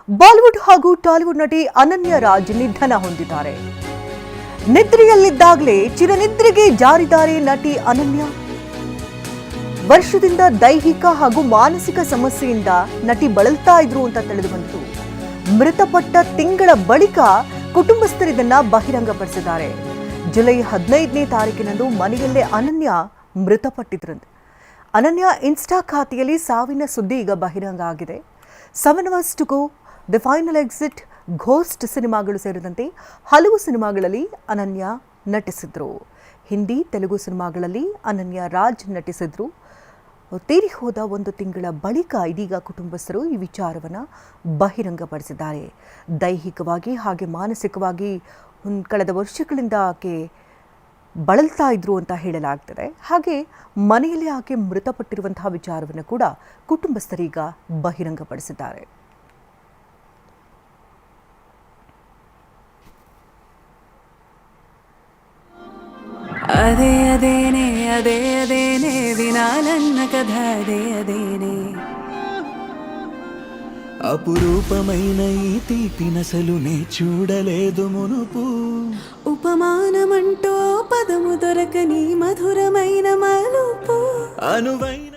Bollywood ಹಾಗೂ Tollywood ನಟಿ ಅನನ್ಯ ರಾಜ್ ನಿಧನ ಹೊಂದಿದ್ದಾರೆ. ನಿದ್ರೆಯಲ್ಲಿದ್ದಾಗಲೇ ಚಿರನಿದ್ರೆಗೆ ಜಾರಿದ್ದಾರೆ ನಟಿ ಅನನ್ಯ. ವರ್ಷದಿಂದ ದೈಹಿಕ ಹಾಗೂ ಮಾನಸಿಕ ಸಮಸ್ಯೆಯಿಂದ ನಟಿ ಬಳಲ್ತಾ ಇದ್ರು ಅಂತ ತಿಳಿದು ಬಂತು. ಮೃತಪಟ್ಟ ತಿಂಗಳ ಬಳಿಕ ಕುಟುಂಬಸ್ಥರು ಇದನ್ನ ಬಹಿರಂಗಪಡಿಸಿದ್ದಾರೆ. ಜುಲೈ 15ನೇ ತಾರೀಕಿನಂದು ಮನೆಯಲ್ಲೇ ಅನನ್ಯ ಮೃತಪಟ್ಟಿದ್ರಂತೆ. ಅನನ್ಯ ಇನ್ಸ್ಟಾ ಖಾತೆಯಲ್ಲಿ ಸಾವಿನ ಸುದ್ದಿ ಈಗ ಬಹಿರಂಗ ಆಗಿದೆ. 7 hours to go, the final exit, ghost ಸಿನಿಮಾಗಳು ಸೇರಿದಂತೆ ಹಲವು ಸಿನಿಮಾಗಳಲ್ಲಿ ಅನನ್ಯ ನಟಿಸಿದ್ರು. ಹಿಂದಿ, ತೆಲುಗು ಸಿನಿಮಾಗಳಲ್ಲಿ ಅನನ್ಯ ರಾಜ್ ನಟಿಸಿದ್ರು. ತೀರಿ ಹೋದ 1 ತಿಂಗಳ ಬಳಿಕ ಇದೀಗ ಕುಟುಂಬಸ್ಥರು ಈ ವಿಚಾರವನ್ನು ಬಹಿರಂಗಪಡಿಸಿದ್ದಾರೆ. ದೈಹಿಕವಾಗಿ ಹಾಗೆ ಮಾನಸಿಕವಾಗಿ ಕಳೆದ ವರ್ಷಗಳಿಂದ ಆಕೆ ಬಳಲ್ತಾ ಇದ್ರು ಅಂತ ಹೇಳಲಾಗ್ತದೆ. ಹಾಗೆ ಮನೆಯಲ್ಲಿ ಆಕೆ ಮೃತಪಟ್ಟಿರುವಂತಹ ವಿಚಾರವನ್ನು ಕೂಡ ಕುಟುಂಬಸ್ಥರೀಗ ಬಹಿರಂಗಪಡಿಸಿದ್ದಾರೆ. ಅದೇ ಅದೇನೆ ಅದೇ ಅದೇನೆ వినాలన్న కథ అదే అదేనే అపురూపమైన ఈ తీపినసలు నే చూడలేదు మునుపు ఉపమానమంటూ పదము దొరకని మధురమైన మలుపు అనువైన